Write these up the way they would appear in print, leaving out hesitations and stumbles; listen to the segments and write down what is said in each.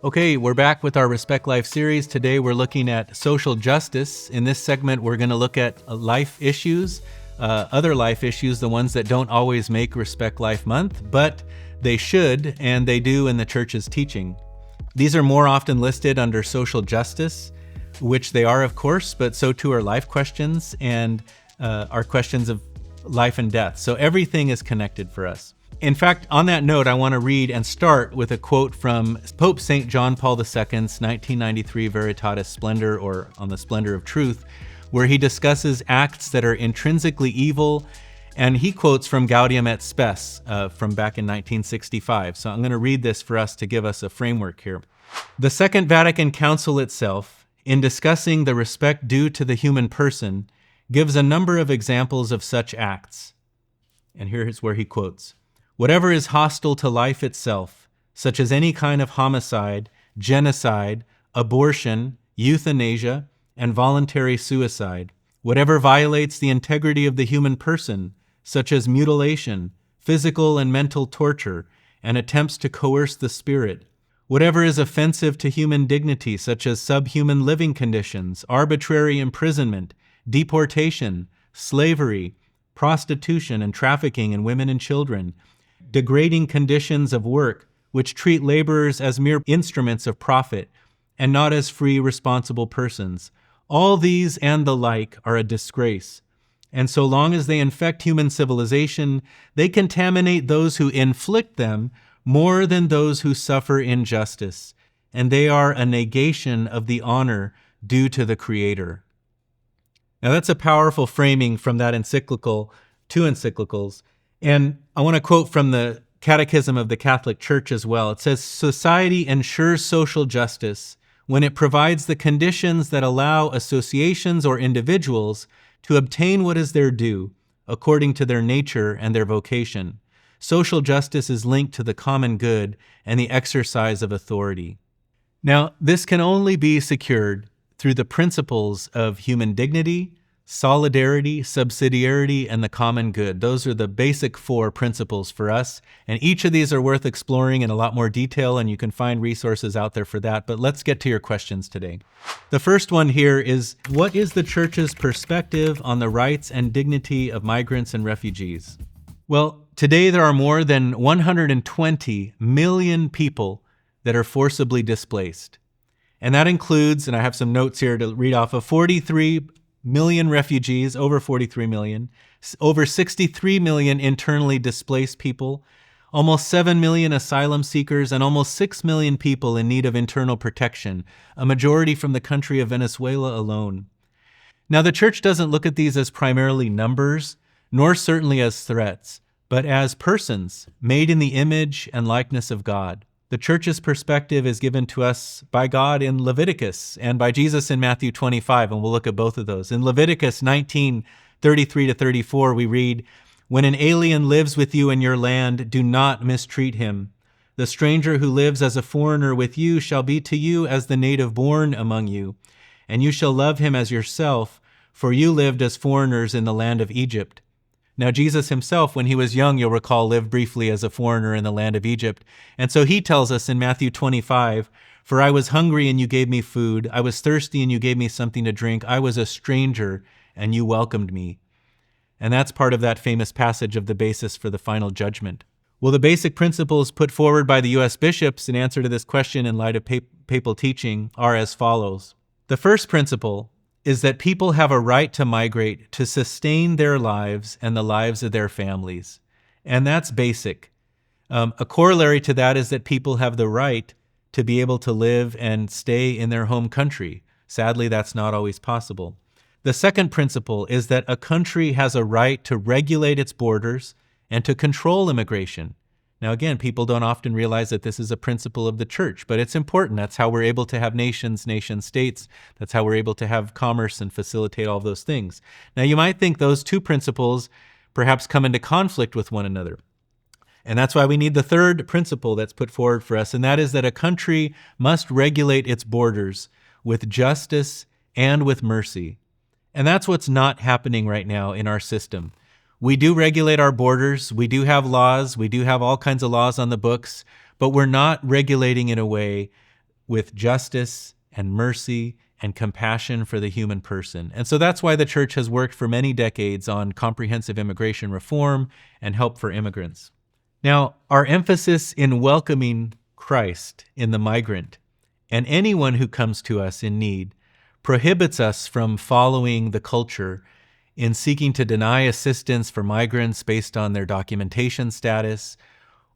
Okay, we're back with our Respect Life series. Today we're looking at social justice. In this segment, we're going to look at life issues, other life issues, the ones that don't always make Respect Life Month, but they should, and they do in the church's teaching. These are more often listed under social justice, which they are, of course, but so too are life questions and are questions of life and death. So everything is connected for us. In fact, on that note, I want to read and start with a quote from Pope St. John Paul II's 1993 Veritatis Splendor, or On the Splendor of Truth, where he discusses acts that are intrinsically evil, and he quotes from Gaudium et Spes from back in 1965. So I'm going to read this for us to give us a framework here. The Second Vatican Council itself, in discussing the respect due to the human person, gives a number of examples of such acts. And here's where he quotes. Whatever is hostile to life itself, such as any kind of homicide, genocide, abortion, euthanasia, and voluntary suicide, whatever violates the integrity of the human person, such as mutilation, physical and mental torture, and attempts to coerce the spirit, whatever is offensive to human dignity, such as subhuman living conditions, arbitrary imprisonment, deportation, slavery, prostitution, and trafficking in women and children, degrading conditions of work which treat laborers as mere instruments of profit and not as free, responsible persons. All these and the like are a disgrace, and so long as they infect human civilization, they contaminate those who inflict them more than those who suffer injustice, and they are a negation of the honor due to the Creator. Now that's a powerful framing from that encyclical, two encyclicals. And I want to quote from the Catechism of the Catholic Church as well. It says, society ensures social justice when it provides the conditions that allow associations or individuals to obtain what is their due, according to their nature and their vocation. Social justice is linked to the common good and the exercise of authority. Now, this can only be secured through the principles of human dignity, solidarity, subsidiarity, and the common good. Those are the basic four principles for us, and each of these are worth exploring in a lot more detail, and you can find resources out there for that. But let's get to your questions today. The first one here is, what is the Church's perspective on the rights and dignity of migrants and refugees? Well, today there are more than 120 million people that are forcibly displaced. And that includes, and I have some notes here to read off of, 43 million refugees, over 43 million, over 63 million internally displaced people, almost 7 million asylum seekers, and almost 6 million people in need of internal protection, a majority from the country of Venezuela alone. Now, the Church doesn't look at these as primarily numbers, nor certainly as threats, but as persons made in the image and likeness of God. The Church's perspective is given to us by God in Leviticus and by Jesus in Matthew 25, and we'll look at both of those. In Leviticus 19:33-34, we read, "When an alien lives with you in your land, do not mistreat him. The stranger who lives as a foreigner with you shall be to you as the native born among you, and you shall love him as yourself, for you lived as foreigners in the land of Egypt." Now, Jesus himself, when he was young, you'll recall, lived briefly as a foreigner in the land of Egypt. And so he tells us in Matthew 25, "For I was hungry and you gave me food. I was thirsty and you gave me something to drink. I was a stranger and you welcomed me." And that's part of that famous passage of the basis for the final judgment. Well, the basic principles put forward by the U.S. bishops in answer to this question in light of papal teaching are as follows. The first principle is that people have a right to migrate to sustain their lives and the lives of their families. And that's basic. A corollary to that is that people have the right to be able to live and stay in their home country. Sadly, that's not always possible. The second principle is that a country has a right to regulate its borders and to control immigration. Now, again, people don't often realize that this is a principle of the Church, but it's important. That's how we're able to have nations, nation-states. That's how we're able to have commerce and facilitate all those things. Now, you might think those two principles perhaps come into conflict with one another. And that's why we need the third principle that's put forward for us, and that is that a country must regulate its borders with justice and with mercy. And that's what's not happening right now in our system. We do regulate our borders, we do have laws, we do have all kinds of laws on the books, but we're not regulating in a way with justice and mercy and compassion for the human person. And so that's why the church has worked for many decades on comprehensive immigration reform and help for immigrants. Now, our emphasis in welcoming Christ in the migrant and anyone who comes to us in need prohibits us from following the culture in seeking to deny assistance for migrants based on their documentation status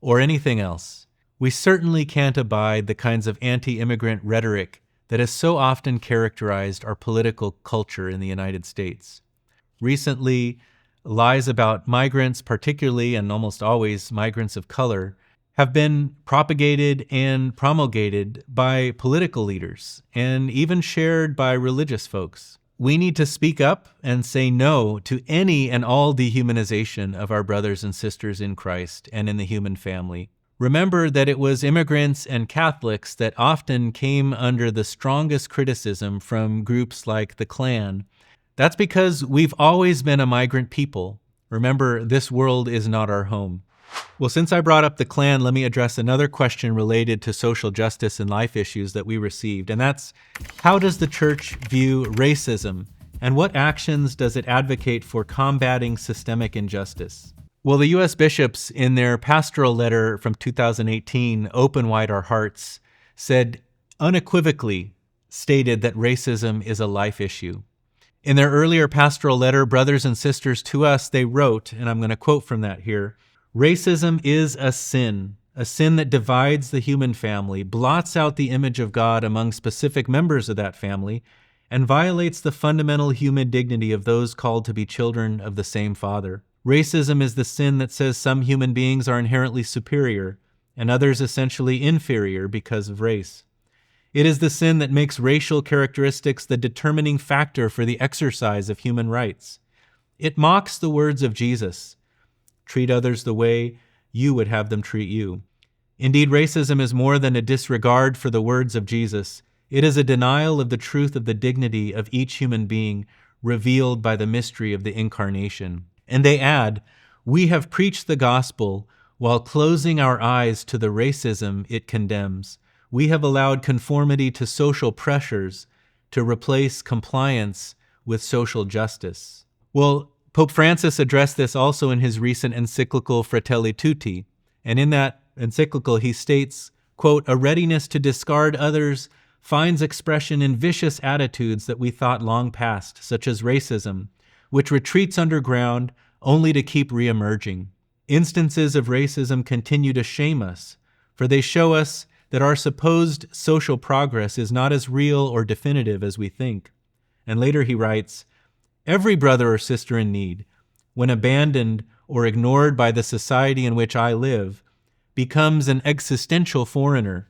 or anything else. We certainly can't abide the kinds of anti-immigrant rhetoric that has so often characterized our political culture in the United States. Recently, lies about migrants, particularly and almost always migrants of color, have been propagated and promulgated by political leaders and even shared by religious folks. We need to speak up and say no to any and all dehumanization of our brothers and sisters in Christ and in the human family. Remember that it was immigrants and Catholics that often came under the strongest criticism from groups like the Klan. That's because we've always been a migrant people. Remember, this world is not our home. Well, since I brought up the Klan, let me address another question related to social justice and life issues that we received, and that's, how does the church view racism, and what actions does it advocate for combating systemic injustice? Well, the U.S. bishops, in their pastoral letter from 2018, Open Wide Our Hearts, said unequivocally stated that racism is a life issue. In their earlier pastoral letter, Brothers and Sisters to Us, they wrote, and I'm going to quote from that here, "Racism is a sin that divides the human family, blots out the image of God among specific members of that family, and violates the fundamental human dignity of those called to be children of the same Father. Racism is the sin that says some human beings are inherently superior and others essentially inferior because of race. It is the sin that makes racial characteristics the determining factor for the exercise of human rights. It mocks the words of Jesus, 'Treat others the way you would have them treat you.' Indeed, racism is more than a disregard for the words of Jesus. It is a denial of the truth of the dignity of each human being revealed by the mystery of the Incarnation." And they add, "We have preached the gospel while closing our eyes to the racism it condemns. We have allowed conformity to social pressures to replace compliance with social justice." Well, Pope Francis addressed this also in his recent encyclical Fratelli Tutti. And in that encyclical, he states, quote, "A readiness to discard others finds expression in vicious attitudes that we thought long past, such as racism, which retreats underground only to keep reemerging. Instances of racism continue to shame us, for they show us that our supposed social progress is not as real or definitive as we think." And later he writes, "Every brother or sister in need, when abandoned or ignored by the society in which I live, becomes an existential foreigner.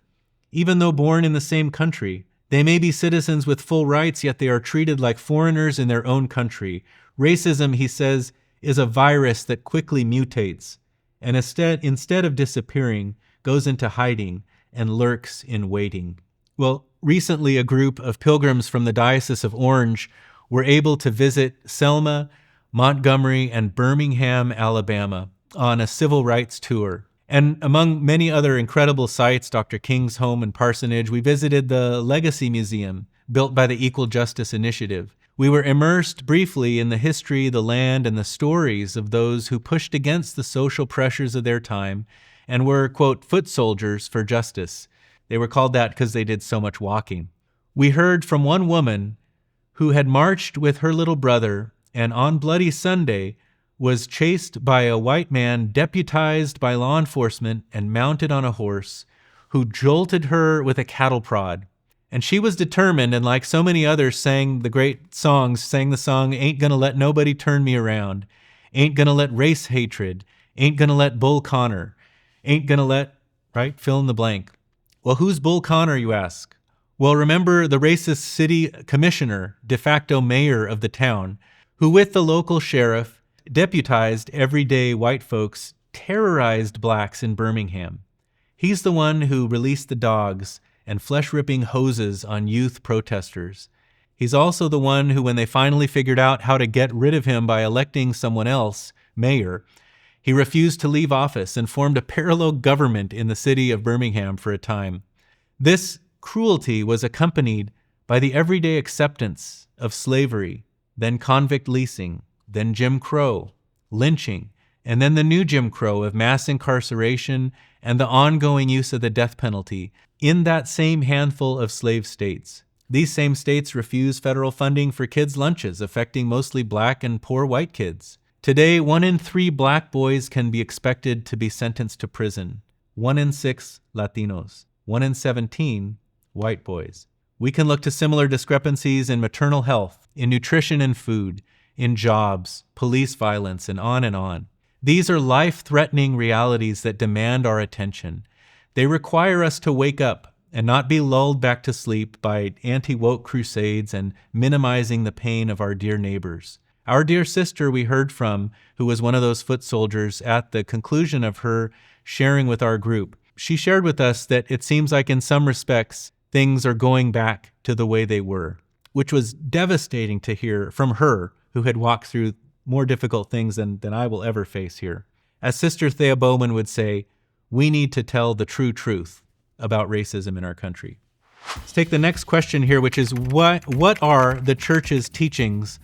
Even though born in the same country, they may be citizens with full rights, yet they are treated like foreigners in their own country. Racism," he says, "is a virus that quickly mutates, and instead of disappearing, goes into hiding and lurks in waiting." Well, recently a group of pilgrims from the Diocese of Orange were able to visit Selma, Montgomery, and Birmingham, Alabama on a civil rights tour. And among many other incredible sites, Dr. King's home and parsonage, we visited the Legacy Museum, built by the Equal Justice Initiative. We were immersed briefly in the history, the land, and the stories of those who pushed against the social pressures of their time and were, quote, foot soldiers for justice. They were called that because they did so much walking. We heard from one woman who had marched with her little brother and on Bloody Sunday was chased by a white man deputized by law enforcement and mounted on a horse who jolted her with a cattle prod. And she was determined, and like so many others sang the song, "Ain't Gonna Let Nobody Turn Me Around, Ain't Gonna Let Race Hatred, Ain't Gonna Let Bull Connor, Ain't Gonna Let," right, fill in the blank. Well, who's Bull Connor, you ask? Well, remember the racist city commissioner, de facto mayor of the town, who with the local sheriff deputized everyday white folks, terrorized blacks in Birmingham. He's the one who released the dogs and flesh-ripping hoses on youth protesters. He's also the one who, when they finally figured out how to get rid of him by electing someone else, mayor, he refused to leave office and formed a parallel government in the city of Birmingham for a time. This cruelty was accompanied by the everyday acceptance of slavery, then convict leasing, then Jim Crow, lynching, and then the new Jim Crow of mass incarceration and the ongoing use of the death penalty in that same handful of slave states. These same states refuse federal funding for kids' lunches, affecting mostly black and poor white kids. Today, 1 in 3 black boys can be expected to be sentenced to prison. 1 in 6 Latinos. 1 in 17 white boys. We can look to similar discrepancies in maternal health, in nutrition and food, in jobs, police violence, and on and on. These are life-threatening realities that demand our attention. They require us to wake up and not be lulled back to sleep by anti-woke crusades and minimizing the pain of our dear neighbors. Our dear sister we heard from, who was one of those foot soldiers, at the conclusion of her sharing with our group, she shared with us that it seems like in some respects, things are going back to the way they were, which was devastating to hear from her, who had walked through more difficult things than I will ever face here. As Sister Thea Bowman would say, we need to tell the true truth about racism in our country. Let's take the next question here, which is what are the church's teachings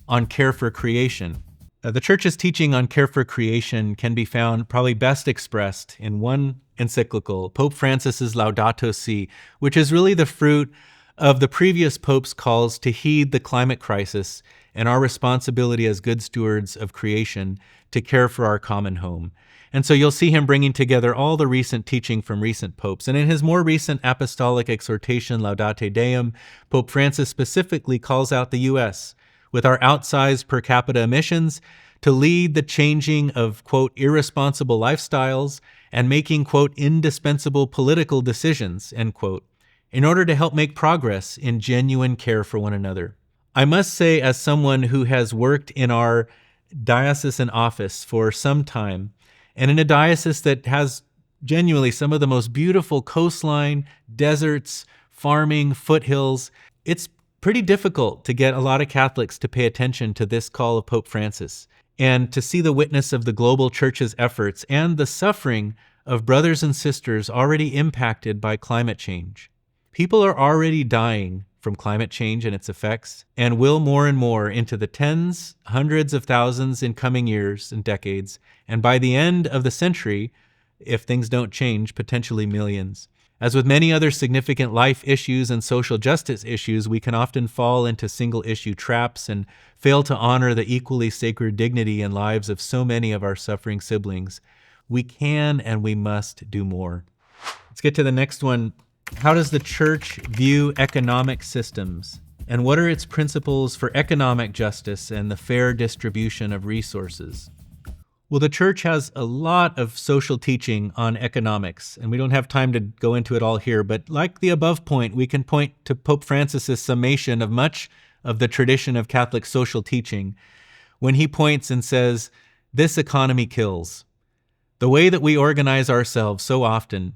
on care for creation? The church's teaching on care for creation can be found probably best expressed in one encyclical, Pope Francis's Laudato Si, which is really the fruit of the previous pope's calls to heed the climate crisis and our responsibility as good stewards of creation to care for our common home. And so you'll see him bringing together all the recent teaching from recent popes. And in his more recent apostolic exhortation, Laudate Deum, Pope Francis specifically calls out the U.S., with our outsized per capita emissions, to lead the changing of, quote, irresponsible lifestyles and making, quote, indispensable political decisions, end quote, in order to help make progress in genuine care for one another. I must say, as someone who has worked in our diocesan office for some time, and in a diocese that has genuinely some of the most beautiful coastline, deserts, farming, foothills, it's pretty difficult to get a lot of Catholics to pay attention to this call of Pope Francis and to see the witness of the global church's efforts and the suffering of brothers and sisters already impacted by climate change. People are already dying from climate change and its effects, and will more and more into the tens, hundreds of thousands in coming years and decades, and by the end of the century, if things don't change, potentially millions. As with many other significant life issues and social justice issues, we can often fall into single-issue traps and fail to honor the equally sacred dignity and lives of so many of our suffering siblings. We can and we must do more. Let's get to the next one. How does the church view economic systems? And what are its principles for economic justice and the fair distribution of resources? Well, the church has a lot of social teaching on economics, and we don't have time to go into it all here, but like the above point, we can point to Pope Francis's summation of much of the tradition of Catholic social teaching when he points and says, this economy kills. The way that we organize ourselves so often,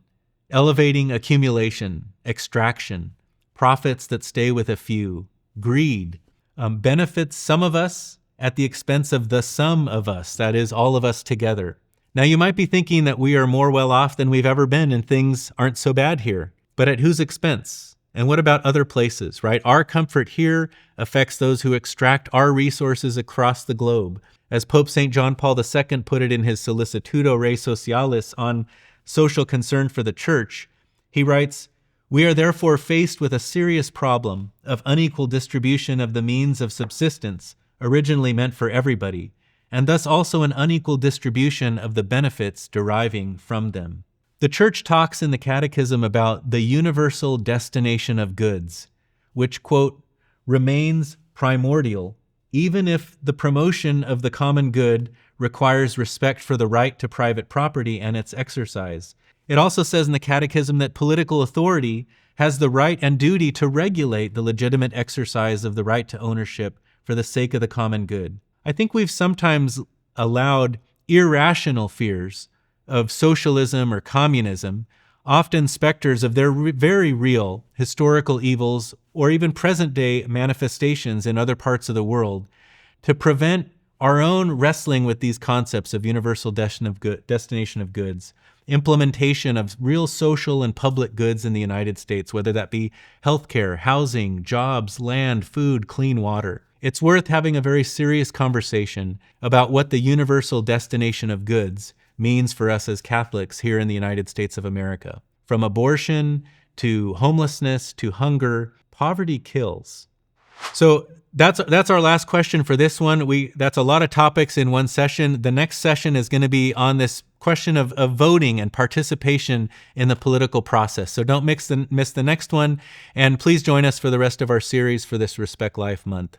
elevating accumulation, extraction, profits that stay with a few, greed, benefits some of us at the expense of the sum of us, that is, all of us together. Now, you might be thinking that we are more well off than we've ever been and things aren't so bad here, but at whose expense? And what about other places, right? Our comfort here affects those who extract our resources across the globe. As Pope St. John Paul II put it in his Solicitudo Rei Socialis on social concern for the church, he writes, "We are therefore faced with a serious problem of unequal distribution of the means of subsistence originally meant for everybody, and thus also an unequal distribution of the benefits deriving from them." The Church talks in the Catechism about the universal destination of goods, which, quote, remains primordial, even if the promotion of the common good requires respect for the right to private property and its exercise. It also says in the Catechism that political authority has the right and duty to regulate the legitimate exercise of the right to ownership for the sake of the common good. I think we've sometimes allowed irrational fears of socialism or communism, often specters of their very real historical evils or even present-day manifestations in other parts of the world, to prevent our own wrestling with these concepts of universal destination of goods implementation of real social and public goods in the United States, whether that be healthcare, housing, jobs, land, food, clean water. It's worth having a very serious conversation about what the universal destination of goods means for us as Catholics here in the United States of America. From abortion to homelessness to hunger, poverty kills. So that's our last question for this one. That's a lot of topics in one session. The next session is going to be on this question of voting and participation in the political process. So don't miss the next one. And please join us for the rest of our series for this Respect Life Month.